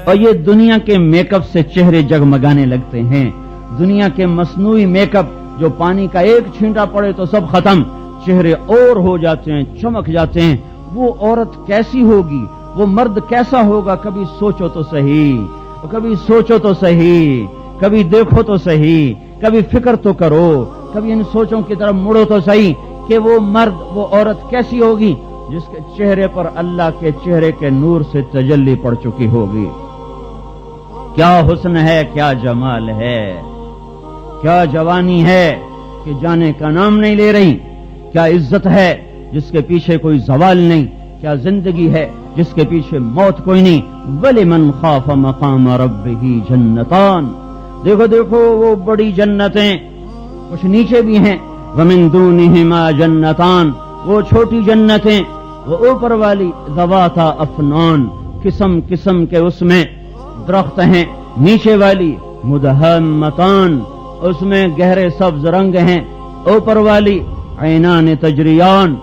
اور یہ دنیا کے میک اپ سے چہرے جگمگانے لگتے ہیں. دنیا کے مصنوعی میک اپ جو پانی کا ایک چھینٹا پڑے تو سب ختم، چہرے اور ہو جاتے ہیں، چمک جاتے ہیں. وہ عورت کیسی ہوگی، وہ مرد کیسا ہوگا، کبھی سوچو تو صحیح، کبھی سوچو تو صحیح، کبھی دیکھو تو صحیح، کبھی فکر تو کرو، کبھی ان سوچوں کی طرف مڑو تو صحیح کہ وہ مرد، وہ عورت کیسی ہوگی جس کے چہرے پر اللہ کے چہرے کے نور سے تجلی پڑ چکی ہوگی. کیا حسن ہے، کیا جمال ہے، کیا جوانی ہے کہ جانے کا نام نہیں لے رہی، کیا عزت ہے جس کے پیچھے کوئی زوال نہیں، کیا زندگی ہے جس کے پیچھے موت کوئی نہیں. وَلِمَنْ خَافَ مَقَامَ رَبِّهِ جَنَّتَانِ، دیکھو دیکھو وہ بڑی جنتیں، کچھ نیچے بھی ہیں. وَمِن دُونِهِمَا جَنَّتَانِ، وہ چھوٹی جنتیں، وہ اوپر والی ذواتا افنان، قسم قسم کے اس میں درخت ہیں. نیچے والی مدہمتان، اس میں گہرے سبز رنگ ہیں. اوپر والی عینان تجریان،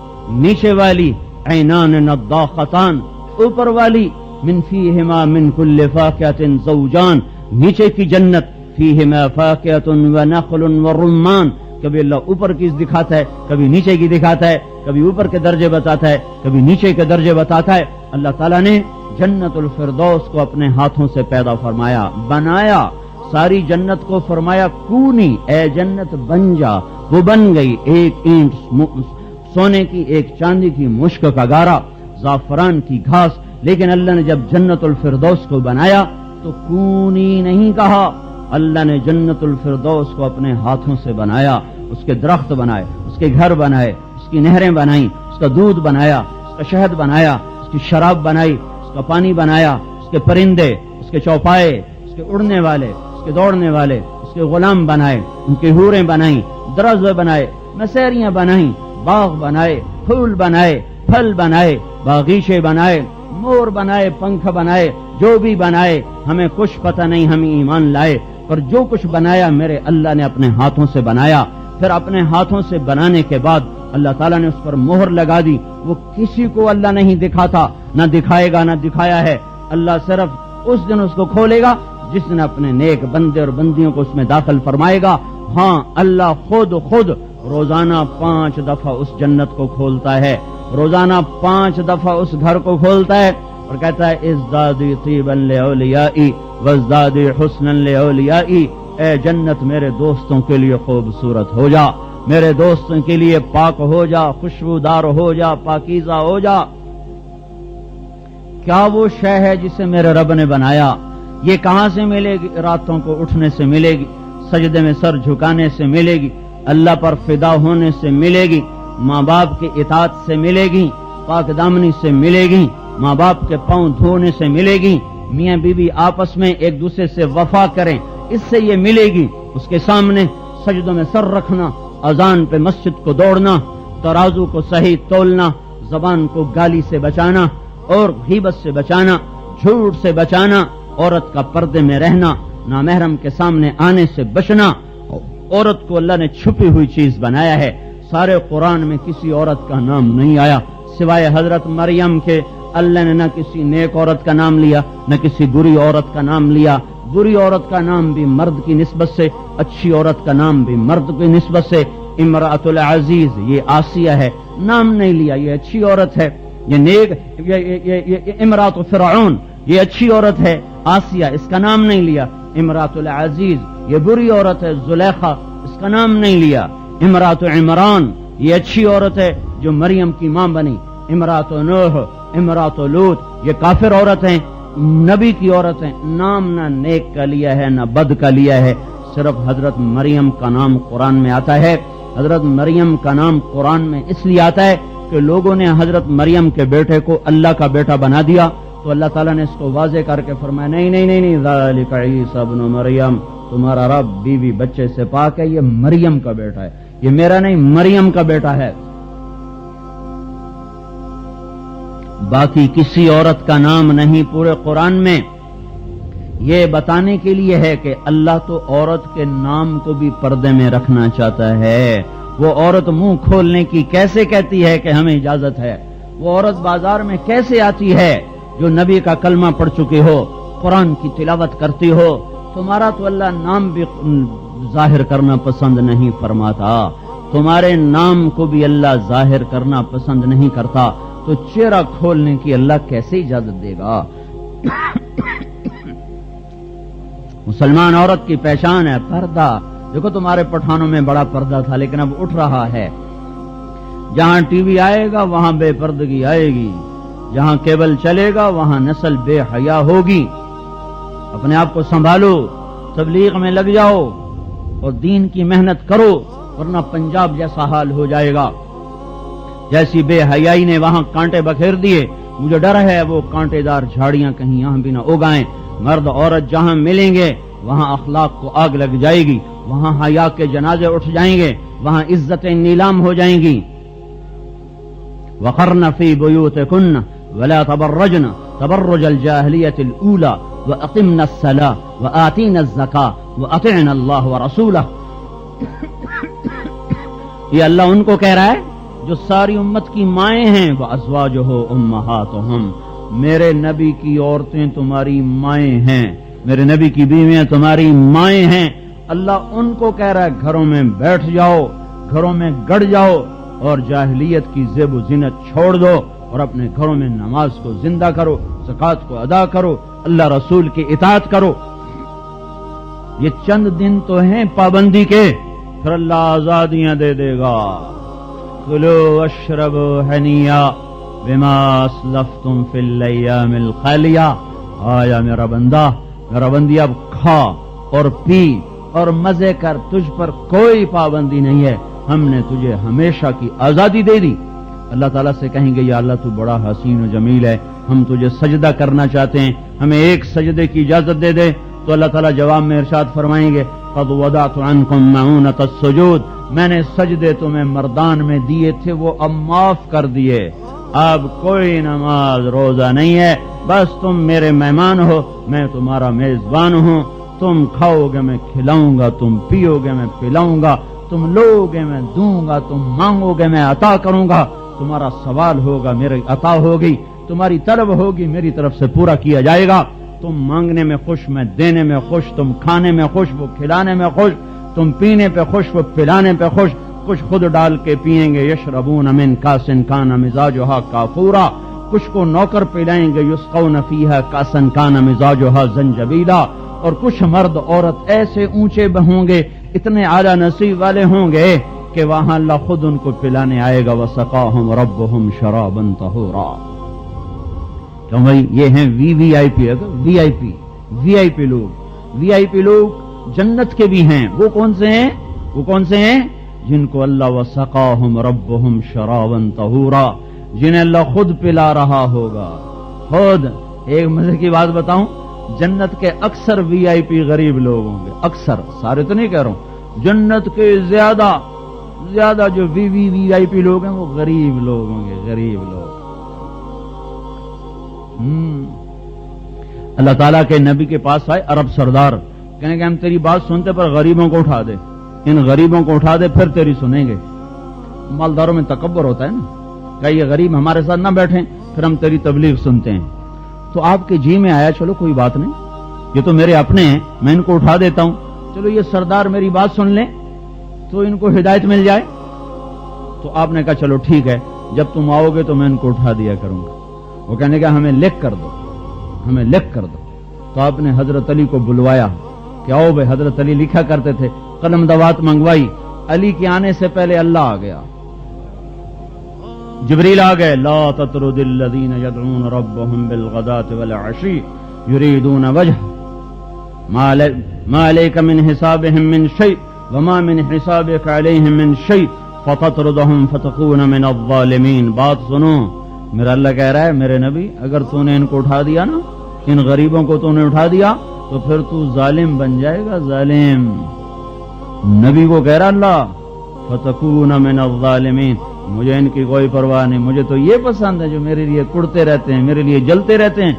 نیچے والی عینان نضاختان. اوپر والی من فیہما من کل فاکہۃ زوجان، نیچے کی جنت فیہما فاکہۃ ونخل ورمان. کبھی اللہ اوپر کی دکھاتا ہے، کبھی نیچے کی دکھاتا ہے، کبھی اوپر کے درجے بتاتا ہے، کبھی نیچے کے درجے بتاتا ہے. اللہ تعالیٰ نے جنت الفردوس کو اپنے ہاتھوں سے پیدا فرمایا، بنایا. ساری جنت کو فرمایا کونی، اے جنت بن جا. وہ بن گئی. ایک اینٹ سونے کی، ایک چاندی کی، مشک کا گارا، زعفران کی گھاس. لیکن اللہ نے جب جنت الفردوس کو بنایا تو کونی نہیں کہا. اللہ نے جنت الفردوس کو اپنے ہاتھوں سے بنایا. اس کے درخت بنائے، اس کے گھر بنائے، اس کی نہریں بنائیں، اس کا دودھ بنایا، اس کا شہد بنایا، اس کی شراب بنائی، اس کا پانی بنایا، اس کے پرندے، اس کے چوپائے، اس کے اڑنے والے، اس کے دوڑنے والے، اس کے غلام بنائے، ان کی حوریں بنائیں، درز بنائے، مسیریاں بنائیں، باغ بنائے، پھول بنائے، پھل بنائے، باغیچے بنائے، مور بنائے، پنکھ بنائے. جو بھی بنائے ہمیں کچھ پتہ نہیں، ہم ایمان لائے. پر جو کچھ بنایا میرے اللہ نے اپنے ہاتھوں سے بنایا. پھر اپنے ہاتھوں سے بنانے کے بعد اللہ تعالیٰ نے اس پر مہر لگا دی. وہ کسی کو اللہ نہیں دکھاتا، نہ دکھائے گا، نہ دکھایا ہے. اللہ صرف اس دن اس کو کھولے گا جس نے اپنے نیک بندے اور بندیوں کو اس میں داخل فرمائے گا. ہاں، اللہ خود روزانہ 5 دفعہ اس جنت کو کھولتا ہے، روزانہ 5 دفعہ اس گھر کو کھولتا ہے اور کہتا ہے ازدادی طیبا لأولیائی وازدادی حسنا لأولیائی. اے جنت میرے دوستوں کے لیے خوبصورت ہو جا، میرے دوستوں کے لیے پاک ہو جا، خوشبودار ہو جا، پاکیزہ ہو جا. کیا وہ شے ہے جسے میرے رب نے بنایا؟ یہ کہاں سے ملے گی؟ راتوں کو اٹھنے سے ملے گی، سجدے میں سر جھکانے سے ملے گی، اللہ پر فدا ہونے سے ملے گی، ماں باپ کی اطاعت سے ملے گی، پاک دامنی سے ملے گی، ماں باپ کے پاؤں دھونے سے ملے گی، میاں بیوی آپس میں ایک دوسرے سے وفا کریں، اس سے یہ ملے گی. اس کے سامنے سجدوں میں سر رکھنا، اذان پہ مسجد کو دوڑنا، ترازو کو صحیح تولنا، زبان کو گالی سے بچانا اور غیبت سے بچانا، جھوٹ سے بچانا، عورت کا پردے میں رہنا، نامحرم کے سامنے آنے سے بچنا. عورت کو اللہ نے چھپی ہوئی چیز بنایا ہے. سارے قرآن میں کسی عورت کا نام نہیں آیا سوائے حضرت مریم کے. اللہ نے نہ کسی نیک عورت کا نام لیا، نہ کسی بری عورت کا نام لیا. بری عورت کا نام بھی مرد کی نسبت سے، اچھی عورت کا نام بھی مرد کی نسبت سے. امرأۃ العزیز یہ آسیہ ہے، نام نہیں لیا، یہ اچھی عورت ہے. یہ نیک یہ امرأۃ فرعون یہ اچھی عورت ہے، آسیہ اس کا نام نہیں لیا. امرأۃ العزیز یہ بری عورت ہے، زلیخا اس کا نام نہیں لیا. امرأۃ عمران یہ اچھی عورت ہے جو مریم کی ماں بنی. امرأۃ نوح، امرأۃ لوط یہ کافر عورت ہیں، نبی کی عورت ہیں. نام نہ نیک کا لیا ہے نہ بد کا لیا ہے، صرف حضرت مریم کا نام قرآن میں آتا ہے. حضرت مریم کا نام قرآن میں اس لیے آتا ہے کہ لوگوں نے حضرت مریم کے بیٹے کو اللہ کا بیٹا بنا دیا، تو اللہ تعالیٰ نے اس کو واضح کر کے فرمایا نہیں، ذالک عیسی ابن مریم، تمہارا رب بیوی بچے سے پاک ہے، یہ مریم کا بیٹا ہے، یہ میرا نہیں مریم کا بیٹا ہے. باقی کسی عورت کا نام نہیں پورے قرآن میں. یہ بتانے کے لیے ہے کہ اللہ تو عورت کے نام کو بھی پردے میں رکھنا چاہتا ہے. وہ عورت منہ کھولنے کی کیسے کہتی ہے کہ ہمیں اجازت ہے؟ وہ عورت بازار میں کیسے آتی ہے جو نبی کا کلمہ پڑھ چکی ہو، قرآن کی تلاوت کرتی ہو، تمہارا تو اللہ نام بھی ظاہر کرنا پسند نہیں فرماتا، تمہارے نام کو بھی اللہ ظاہر کرنا پسند نہیں کرتا، تو چہرہ کھولنے کی اللہ کیسے اجازت دے گا؟ مسلمان عورت کی پہچان ہے پردہ۔ دیکھو تمہارے پٹھانوں میں بڑا پردہ تھا، لیکن اب اٹھ رہا ہے۔ جہاں ٹی وی آئے گا وہاں بے پردگی آئے گی، جہاں کیبل چلے گا وہاں نسل بے حیا ہوگی۔ اپنے آپ کو سنبھالو، تبلیغ میں لگ جاؤ اور دین کی محنت کرو، ورنہ پنجاب جیسا حال ہو جائے گا۔ جیسی بے حیائی نے وہاں کانٹے بکھیر دیے، مجھے ڈر ہے وہ کانٹے دار جھاڑیاں کہیں یہاں بھی نہ اگائیں۔ مرد عورت جہاں ملیں گے وہاں اخلاق کو آگ لگ جائے گی، وہاں حیا کے جنازے اٹھ جائیں گے، وہاں عزتیں نیلام ہو جائیں گی۔ وقرن فی بیوتکن ولا تبرجن تبرج الجاہلیۃ الاولی واقمن الصلاۃ وآتین الزکاۃ واطعن اللہ ورسولہ۔ یہ اللہ ان کو کہہ رہا ہے جو ساری امت کی مائیں ہیں، وازواجہ امہاتہم، میرے نبی کی عورتیں تمہاری مائیں ہیں، میرے نبی کی بیویاں تمہاری مائیں ہیں۔ اللہ ان کو کہہ رہا ہے گھروں میں بیٹھ جاؤ، گھروں میں گڑ جاؤ اور جاہلیت کی زیب و زینت چھوڑ دو اور اپنے گھروں میں نماز کو زندہ کرو، زکوٰۃ کو ادا کرو، اللہ رسول کی اطاعت کرو۔ یہ چند دن تو ہیں پابندی کے، پھر اللہ آزادیاں دے دے گا۔ کلوا واشربوا ہنیئا بما اسلفتم فی الایام الخالیہ۔ آیا میرا بندہ، میرا بندی، اب کھا اور پی اور مزے کر، تجھ پر کوئی پابندی نہیں ہے، ہم نے تجھے ہمیشہ کی آزادی دے دی۔ اللہ تعالیٰ سے کہیں گے یا اللہ تو بڑا حسین و جمیل ہے، ہم تجھے سجدہ کرنا چاہتے ہیں، ہمیں ایک سجدے کی اجازت دے دے۔ تو اللہ تعالیٰ جواب میں ارشاد فرمائیں گے قد وضعت عنکم معونۃ السجود، میں نے سجدے تمہیں مردان میں دیے تھے، وہ اب معاف کر دیے، اب کوئی نماز روزہ نہیں ہے، بس تم میرے مہمان ہو، میں تمہارا میزبان ہوں، تم کھاؤ گے میں کھلاؤں گا، تم پیو گے میں پلاؤں گا، تم لو گے میں دوں گا، تم مانگو گے میں عطا کروں گا، تمہارا سوال ہوگا میری عطا ہوگی، تمہاری طلب ہوگی میری طرف سے پورا کیا جائے گا۔ تم مانگنے میں خوش، میں دینے میں خوش، تم کھانے میں خوش، وہ کھلانے میں خوش، تم پینے پہ خوش، وہ پلانے پہ خوش، کچھ خود ڈال کے پیئیں گے، یشربون من کاس کان مزاجھا کافورا، کچھ کو نوکر پلائیں گے، یسقون فیہا کاسا کان مزاجھا زنجبیلا، اور کچھ مرد عورت ایسے اونچے ہوں گے، اتنے اعلیٰ نصیب والے ہوں گے کہ وہاں اللہ خود ان کو پلانے آئے گا، وسقاہم ربہم شرابا طہورا۔ تو بھائی یہ ہیں وی آئی پی، وی آئی پی لوگ جنت کے بھی ہیں۔ وہ کون سے ہیں؟ وہ کون سے ہیں؟ جن کو اللہ وسقاہم ربہم شرابا طہورا، جنہیں اللہ خود پلا رہا ہوگا، خود۔ ایک مزے کی بات بتاؤں، جنت کے اکثر وی آئی پی غریب لوگ ہوں گے، اکثر، سارے تو نہیں کہہ رہا ہوں، جنت کے زیادہ جو وی آئی پی لوگ ہیں وہ غریب لوگ ہوں گے، غریب لوگ۔ اللہ تعالیٰ کے نبی کے پاس آئے عرب سردار، کہنے کہ ہم تیری بات سنتے پر غریبوں کو اٹھا دے، ان غریبوں کو اٹھا دے پھر تیری سنیں گے۔ مالداروں میں تکبر ہوتا ہے نا، کہ یہ غریب ہمارے ساتھ نہ بیٹھیں پھر ہم تیری تبلیغ سنتے ہیں۔ تو آپ کے جی میں آیا چلو کوئی بات نہیں، یہ تو میرے اپنے ہیں، میں ان کو اٹھا دیتا ہوں، چلو یہ سردار میری بات سن لیں تو ان کو ہدایت مل جائے۔ تو آپ نے کہا چلو ٹھیک ہے، جب تم آؤ گے تو میں ان کو اٹھا دیا کروں گا۔ وہ کہنے کا ہمیں لکھ کر دو، ہمیں لکھ کر دو۔ تو آپ نے حضرت علی کو بلوایا کہ آؤ بھائی، حضرت علی لکھا کرتے تھے، قلم دوات منگوائی، علی کے آنے سے پہلے اللہ آ گیا، جبریل آ گئے، لا تطرد الذین یدعون ربهم بالغداۃ والعشی یریدون وجہ ما علیک من حسابهم من شیء وما من حسابک علیہم من شیء فتطردهم فتکون من الظالمین۔ بات سنو، میرا اللہ کہہ رہا ہے میرے نبی، اگر تو نے ان کو اٹھا دیا نا، ان غریبوں کو تو نے اٹھا دیا تو پھر تو ظالم بن جائے گا، ظالم۔ نبی کو کہہ رہا اللہ فتکون من الظالمین، مجھے ان کی کوئی پرواہ نہیں، مجھے تو یہ پسند ہے جو میرے لیے کڑتے رہتے ہیں، میرے لیے جلتے رہتے ہیں۔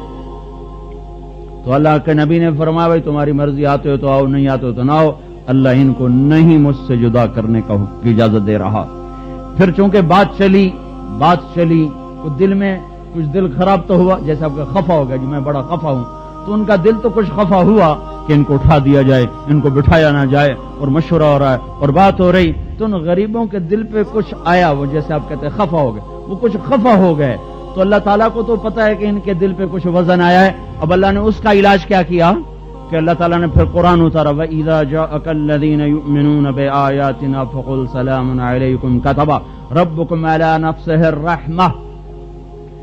تو اللہ کے نبی نے فرمایا بھائی تمہاری مرضی، آتے ہو تو آؤ، نہیں آتے ہو تو نہ آؤ، اللہ ان کو نہیں مجھ سے جدا کرنے کا اجازت دے رہا۔ پھر چونکہ بات چلی تو دل میں کچھ دل خراب تو ہوا، جیسے آپ کا خفا ہو گیا، جو میں بڑا خفا ہوں، تو ان کا دل تو کچھ خفا ہوا کہ ان کو اٹھا دیا جائے، ان کو بٹھایا نہ جائے، اور مشورہ ہو رہا ہے اور بات ہو رہی، تو ان غریبوں کے دل پہ کچھ آیا، وہ جیسے آپ کہتے ہیں خفا ہو گئے، وہ کچھ خفا ہو گئے. تو اللہ تعالیٰ کو تو پتا ہے کہ ان کے دل پہ کچھ وزن آیا ہے. اب اللہ نے اس کا علاج کیا کیا کہ اللہ تعالیٰ نے پھر قرآن اتارا، وَإِذَا جَاءَكَ الَّذِينَ يُؤْمِنُونَ بِآيَاتِنَا فَقُلْ سَلَامٌ عَلَيْكُمْ كَتَبَ رَبُّكُمْ عَلَى نَفْسِهِ الرَّحْمَةَ.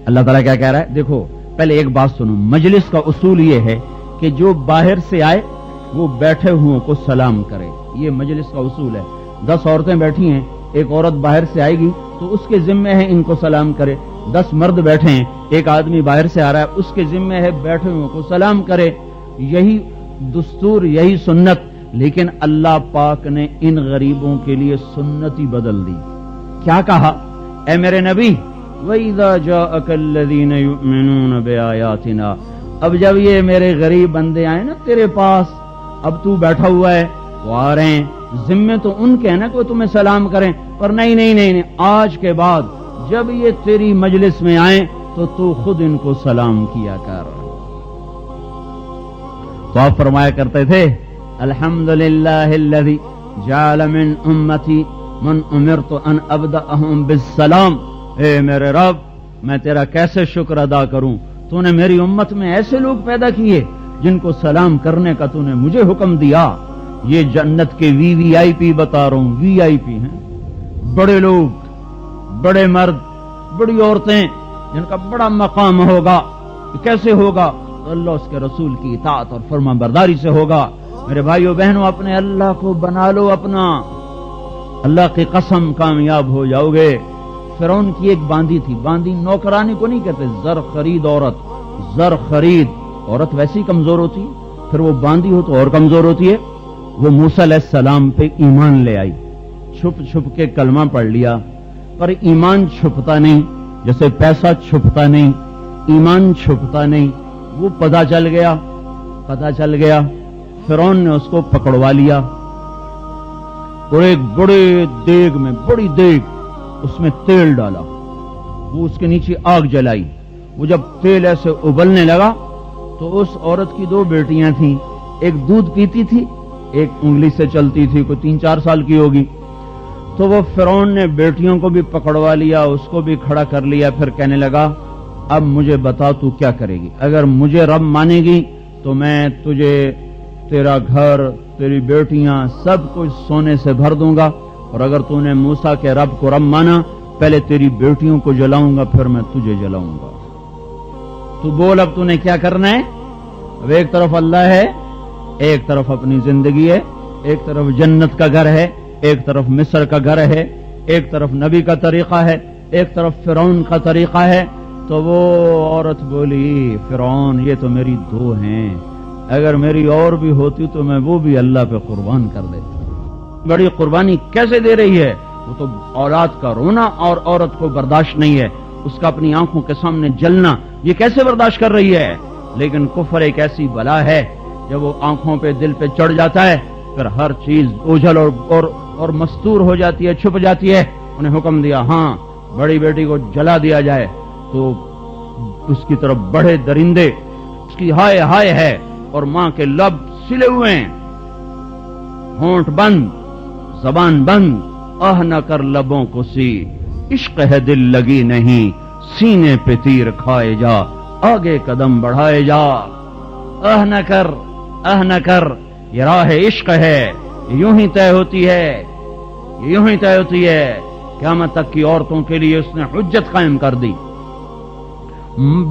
اللہ تعالیٰ کیا کہہ رہا ہے؟ دیکھو پہلے ایک بات سنو، مجلس کا اصول یہ ہے کہ جو باہر سے آئے وہ بیٹھے ہوئوں کو سلام کرے. یہ مجلس کا اصول ہے. 10 عورتیں بیٹھی ہیں، ایک عورت باہر سے آئے گی تو اس کے ذمہ ہے ان کو سلام کرے. 10 مرد بیٹھے ہیں، ایک آدمی باہر سے آ رہا ہے، اس کے ذمہ ہے بیٹھے ہوئوں کو سلام کرے. یہی دستور، یہی سنت. لیکن اللہ پاک نے ان غریبوں کے لیے سنت ہی بدل دی. کیا کہا؟ اے میرے نبی، وَإِذَا جَاءَكَ الَّذِينَ يُؤْمِنُونَ بِآيَاتِنَا، اب جب یہ میرے غریب بندے آئے نا تیرے پاس، اب تو بیٹھا ہوا ہے، وہ آ رہے ہیں، ذمہ تو ان کے ہیں نا کہ وہ تمہیں سلام کریں، پر نہیں، آج کے بعد جب یہ تیری مجلس میں آئیں تو خود ان کو سلام کیا کر. تو آپ فرمایا کرتے تھے، الحمدللہ الذی جعل من امتی من امرت ان ابدأہم بالسلام. اے میرے رب، میں تیرا کیسے شکر ادا کروں، تو نے میری امت میں ایسے لوگ پیدا کیے جن کو سلام کرنے کا تو نے مجھے حکم دیا. یہ جنت کے وی آئی پی بتا رہا ہوں، وی آئی پی ہیں، بڑے لوگ، بڑے مرد، بڑی عورتیں، جن کا بڑا مقام ہوگا. کیسے ہوگا؟ تو اللہ اس کے رسول کی اطاعت اور فرما برداری سے ہوگا. میرے بھائیو بہنوں، اپنے اللہ کو بنا لو اپنا، اللہ کی قسم کامیاب ہو جاؤ گے. فرعون کی ایک باندی تھی، باندی نوکرانی کو نہیں کہتے، زر خرید عورت، زر خرید عورت ویسی کمزور ہوتی ہے، پھر وہ باندی ہو تو اور کمزور ہوتی ہے. وہ موسیٰ علیہ السلام پہ ایمان لے آئی، چھپ چھپ کے کلمہ پڑھ لیا، پر ایمان چھپتا نہیں، جیسے پیسہ چھپتا نہیں، ایمان چھپتا نہیں. وہ پتہ چل گیا. فرعون نے اس کو پکڑوا لیا اور ایک بڑے دیگ میں، بڑی دیگ، اس میں تیل ڈالا، وہ اس کے نیچے آگ جلائی. وہ جب تیل ایسے ابلنے لگا تو اس عورت کی 2 بیٹیاں تھیں، ایک دودھ پیتی تھی، ایک انگلی سے چلتی تھی، کوئی 3-4 سال کی ہوگی. تو وہ فرعون نے بیٹیوں کو بھی پکڑوا لیا، اس کو بھی کھڑا کر لیا. پھر کہنے لگا، اب مجھے بتا تو کیا کرے گی؟ اگر مجھے رب مانے گی تو میں تجھے، تیرا گھر، تیری بیٹیاں، سب کچھ سونے سے بھر دوں گا، اور اگر تو نے موسیٰ کے رب کو رب مانا، پہلے تیری بیٹیوں کو جلاؤں گا، پھر میں تجھے جلاؤں گا. تو بول اب تو نے کیا کرنا ہے؟ اب ایک طرف اللہ ہے، ایک طرف اپنی زندگی ہے، ایک طرف جنت کا گھر ہے، ایک طرف مصر کا گھر ہے، ایک طرف نبی کا طریقہ ہے، ایک طرف فرعون کا طریقہ ہے. تو وہ عورت بولی، فرعون یہ تو میری 2 ہیں، اگر میری اور بھی ہوتی تو میں وہ بھی اللہ پہ قربان کر دیتا. بڑی قربانی کیسے دے رہی ہے؟ وہ تو اولاد کا رونا اور عورت کو برداشت نہیں ہے، اس کا اپنی آنکھوں کے سامنے جلنا، یہ کیسے برداشت کر رہی ہے؟ لیکن کفر ایک ایسی بلا ہے، جب وہ آنکھوں پہ، دل پہ چڑھ جاتا ہے، پھر ہر چیز اوجھل اور مستور ہو جاتی ہے، چھپ جاتی ہے. انہیں حکم دیا، ہاں بڑی بیٹی کو جلا دیا جائے. تو اس کی طرف بڑے درندے، اس کی ہائے ہائے ہے، اور ماں کے لب سلے ہوئے ہیں، ہونٹ بند، زبان بند. آہ نہ کر لبوں کو سی، عشق ہے دل لگی نہیں، سینے پہ تیر کھائے جا، آگے قدم بڑھائے جا. آہ نہ کر، آہ نہ کر، یہ راہ عشق ہے، یوں ہی طے ہوتی ہے، یوں ہی طے ہوتی ہے. قیامت تک کی عورتوں کے لیے اس نے حجت قائم کر دی.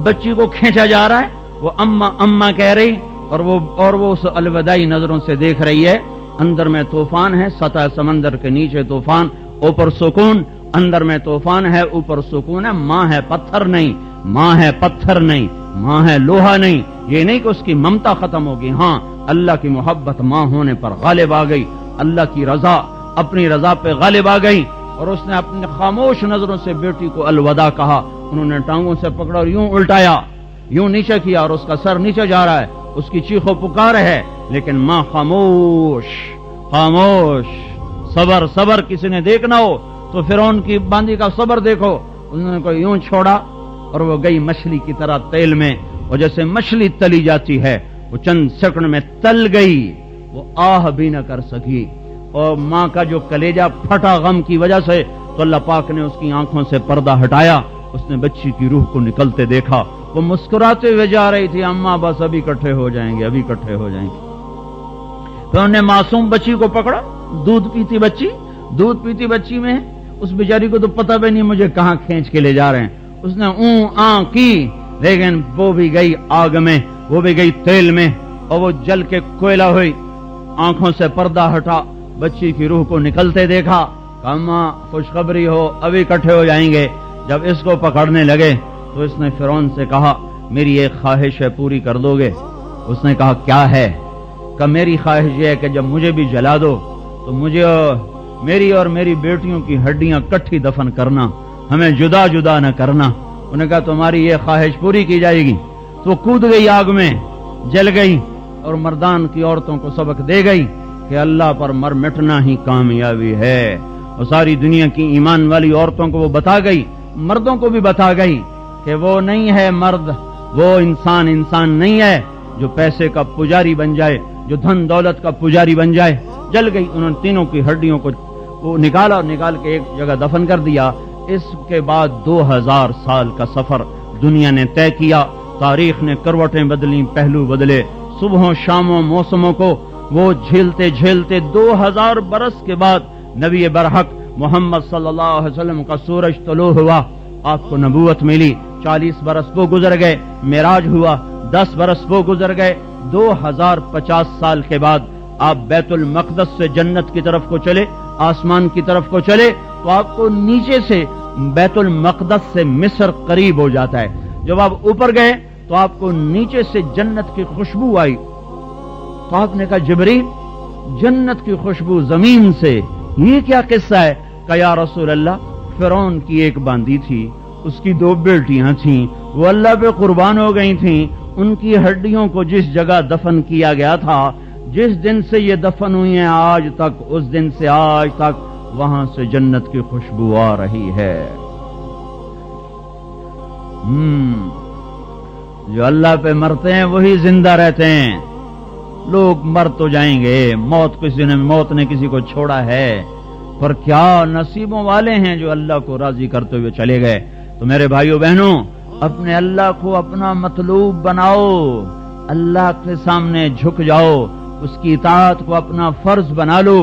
بچی کو کھینچا جا رہا ہے، وہ اماں اماں کہہ رہی، اور وہ اس الوداعی نظروں سے دیکھ رہی ہے. اندر میں طوفان ہے، سطح سمندر کے نیچے طوفان، اوپر سکون. اندر میں طوفان ہے، اوپر سکون ہے. ماں ہے پتھر نہیں، ماں ہے پتھر نہیں، ماں ہے لوہا نہیں. یہ نہیں کہ اس کی ممتا ختم ہوگی، ہاں اللہ کی محبت ماں ہونے پر غالب آ گئی، اللہ کی رضا اپنی رضا پہ غالب آ گئی. اور اس نے اپنے خاموش نظروں سے بیٹی کو الوداع کہا. انہوں نے ٹانگوں سے پکڑا اور یوں الٹایا، یوں نیچے کیا، اور اس کا سر نیچے جا رہا ہے، اس کی چیخ و پکار ہے، لیکن ماں خاموش خاموش. صبر صبر، کسی نے دیکھنا ہو تو فرعون کی باندی کا صبر دیکھو. انہوں نے کوئی یوں چھوڑا اور وہ گئی مچھلی کی طرح تیل میں، اور جیسے مچھلی تلی جاتی ہے وہ چند سیکنڈ میں تل گئی، وہ آہ بھی نہ کر سکی، اور ماں کا جو کلیجہ پھٹا غم کی وجہ سے تو اللہ پاک نے اس کی آنکھوں سے پردہ ہٹایا، اس نے بچی کی روح کو نکلتے دیکھا، وہ مسکراتے ہوئے جا رہی تھی، اماں بس ابھی اکٹھے ہو جائیں گے، ابھی اکٹھے ہو جائیں گے۔ پھر انہوں نے معصوم بچی کو پکڑا، دودھ پیتی بچی میں اس بیچاری کو تو پتہ بھی نہیں مجھے کہاں کھینچ کے لے جا رہے ہیں، اس نے کی، لیکن وہ بھی گئی آگ میں، وہ بھی گئی تیل میں، اور وہ جل کے کوئلہ ہوئی، آنکھوں سے پردہ ہٹا، بچی کی روح کو نکلتے دیکھا، اماں خوشخبری ہو ابھی اکٹھے ہو جائیں گے۔ جب اس کو پکڑنے لگے تو اس نے فرعون سے کہا میری ایک خواہش ہے، پوری کر دو گے؟ اس نے کہا کیا ہے؟ کہ میری خواہش یہ ہے کہ جب مجھے بھی جلا دو تو مجھے میری اور میری بیٹیوں کی ہڈیاں کٹھی دفن کرنا، ہمیں جدا جدا نہ کرنا۔ انہوں نے کہا تمہاری یہ خواہش پوری کی جائے گی۔ تو کود گئی آگ میں، جل گئی، اور مردان کی عورتوں کو سبق دے گئی کہ اللہ پر مر مٹنا ہی کامیابی ہے، اور ساری دنیا کی ایمان والی عورتوں کو وہ بتا گئی، مردوں کو بھی بتا گئی کہ وہ نہیں ہے مرد، وہ انسان نہیں ہے جو پیسے کا پجاری بن جائے، جو دھن دولت کا پجاری بن جائے۔ جل گئی، انہوں نے تینوں کی ہڈیوں کو وہ نکالا اور نکال کے ایک جگہ دفن کر دیا۔ اس کے بعد 2000 سال کا سفر دنیا نے طے کیا، تاریخ نے کروٹیں بدلیں، پہلو بدلے، صبحوں شاموں موسموں کو وہ جھیلتے جھیلتے 2000 برس کے بعد نبی برحق محمد صلی اللہ علیہ وسلم کا سورج طلوع ہوا، آپ کو نبوت ملی، 40 برس وہ گزر گئے، معراج ہوا، 10 برس وہ گزر گئے، 2050 سال کے بعد آپ بیت المقدس سے جنت کی طرف کو چلے، آسمان کی طرف کو چلے تو آپ کو نیچے سے بیت المقدس سے مصر قریب ہو جاتا ہے۔ جب آپ اوپر گئے تو آپ کو نیچے سے جنت کی خوشبو آئی، تو آپ نے کہا جبریل جنت کی خوشبو زمین سے، یہ کیا قصہ ہے؟ کہ یا رسول اللہ فرعون کی ایک باندی تھی، اس کی 2 بیٹیاں تھیں، وہ اللہ پہ قربان ہو گئی تھیں، ان کی ہڈیوں کو جس جگہ دفن کیا گیا تھا، جس دن سے یہ دفن ہوئی ہیں آج تک، اس دن سے آج تک وہاں سے جنت کی خوشبو آ رہی ہے۔ جو اللہ پہ مرتے ہیں وہی زندہ رہتے ہیں۔ لوگ مر تو جائیں گے، موت نے کسی کو چھوڑا ہے، پر کیا نصیبوں والے ہیں جو اللہ کو راضی کرتے ہوئے چلے گئے۔ تو میرے بھائیو بہنوں، اپنے اللہ کو اپنا مطلوب بناؤ، اللہ کے سامنے جھک جاؤ، اس کی اطاعت کو اپنا فرض بنا لو۔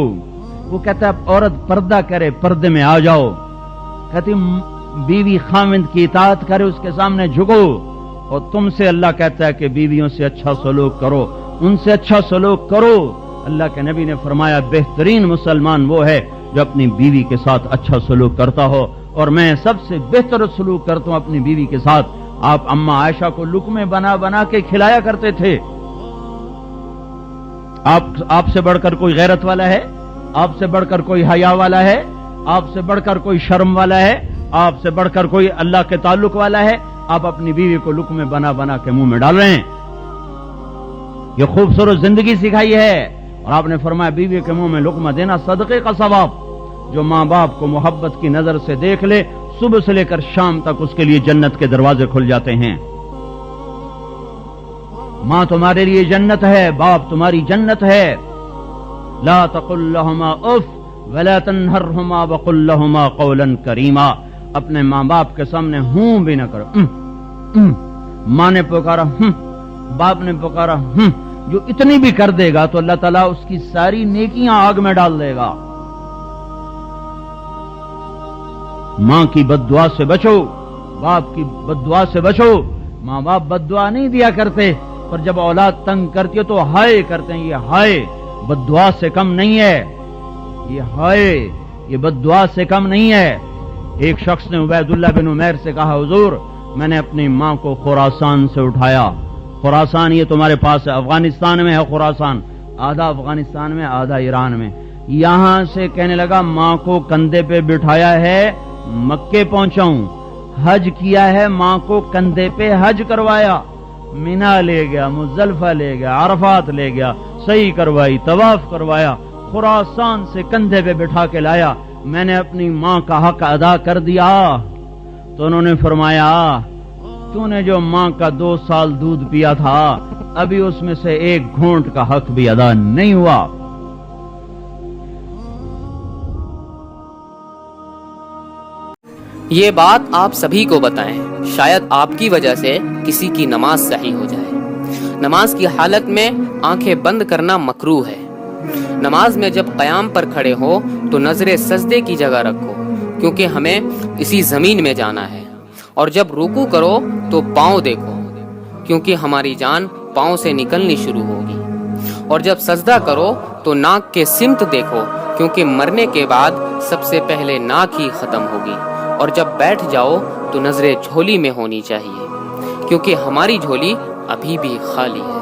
وہ کہتا ہے عورت پردہ کرے، پردے میں آ جاؤ، کہتی بیوی خاوند کی اطاعت کرے، اس کے سامنے جھکو، اور تم سے اللہ کہتا ہے کہ بیویوں سے اچھا سلوک کرو، ان سے اچھا سلوک کرو۔ اللہ کے نبی نے فرمایا بہترین مسلمان وہ ہے جو اپنی بیوی کے ساتھ اچھا سلوک کرتا ہو، اور میں سب سے بہتر سلوک کرتا ہوں اپنی بیوی کے ساتھ۔ آپ اماں عائشہ کو لقمے بنا بنا کے کھلایا کرتے تھے۔ آپ سے بڑھ کر کوئی غیرت والا ہے؟ آپ سے بڑھ کر کوئی حیا والا ہے؟ آپ سے بڑھ کر کوئی شرم والا ہے؟ آپ سے بڑھ کر کوئی اللہ کے تعلق والا ہے؟ آپ اپنی بیوی کو لقمے بنا بنا کے منہ میں ڈال رہے ہیں۔ یہ خوبصورت زندگی سکھائی ہے، اور آپ نے فرمایا بیوی کے منہ میں لقمہ دینا صدقے کا ثواب۔ جو ماں باپ کو محبت کی نظر سے دیکھ لے، صبح سے لے کر شام تک اس کے لیے جنت کے دروازے کھل جاتے ہیں۔ ماں تمہارے لیے جنت ہے، باپ تمہاری جنت ہے۔ لا تقل لهما اف ولا تنهرهما وقل لهما قولا کریما۔ اپنے ماں باپ کے سامنے ہوں بھی نہ کرو۔ ماں نے پکارا باپ نے پکارا، جو اتنی بھی کر دے گا تو اللہ تعالیٰ اس کی ساری نیکیاں آگ میں ڈال دے گا۔ ماں کی بد دعا سے بچو، باپ کی بد دعا سے بچو۔ ماں باپ بد دعا نہیں دیا کرتے، پر جب اولاد تنگ کرتی ہے تو ہائے کرتے ہیں۔ یہ ہائے بد دعا سے کم نہیں ہے، یہ ہائے یہ بد دعا سے کم نہیں ہے۔ ایک شخص نے عبید اللہ بن عمیر سے کہا حضور میں نے اپنی ماں کو خراسان سے اٹھایا۔ خراسان یہ تمہارے پاس ہے، افغانستان میں ہے خراسان، آدھا افغانستان میں آدھا ایران میں۔ یہاں سے کہنے لگا ماں کو کندھے پہ بٹھایا ہے، مکے پہنچاؤں، حج کیا ہے، ماں کو کندھے پہ حج کروایا، مینا لے گیا، مزدلفہ لے گیا، عرفات لے گیا، صحیح کروائی، طواف کروایا، خراسان سے کندھے پہ بٹھا کے لایا، میں نے اپنی ماں کا حق ادا کر دیا۔ تو انہوں نے فرمایا تو نے جو ماں کا 2 سال دودھ پیا تھا ابھی اس میں سے 1 گھونٹ کا حق بھی ادا نہیں ہوا. یہ بات آپ سبھی کو بتائیں، شاید آپ کی وجہ سے کسی کی نماز صحیح ہو جائے. نماز کی حالت میں آنکھیں بند کرنا مکروہ ہے. نماز میں جب قیام پر کھڑے ہو تو نظریں سجدے کی جگہ رکھو، کیونکہ ہمیں اسی زمین میں جانا ہے. اور جب رکوع کرو تو پاؤں دیکھو، کیونکہ ہماری جان پاؤں سے نکلنی شروع ہوگی. اور جب سجدہ کرو تو ناک کے سمت دیکھو، کیونکہ مرنے کے بعد سب سے پہلے ناک ہی ختم ہوگی. اور جب بیٹھ جاؤ تو نظریں جھولی میں ہونی چاہیے، کیونکہ ہماری جھولی ابھی بھی خالی ہے.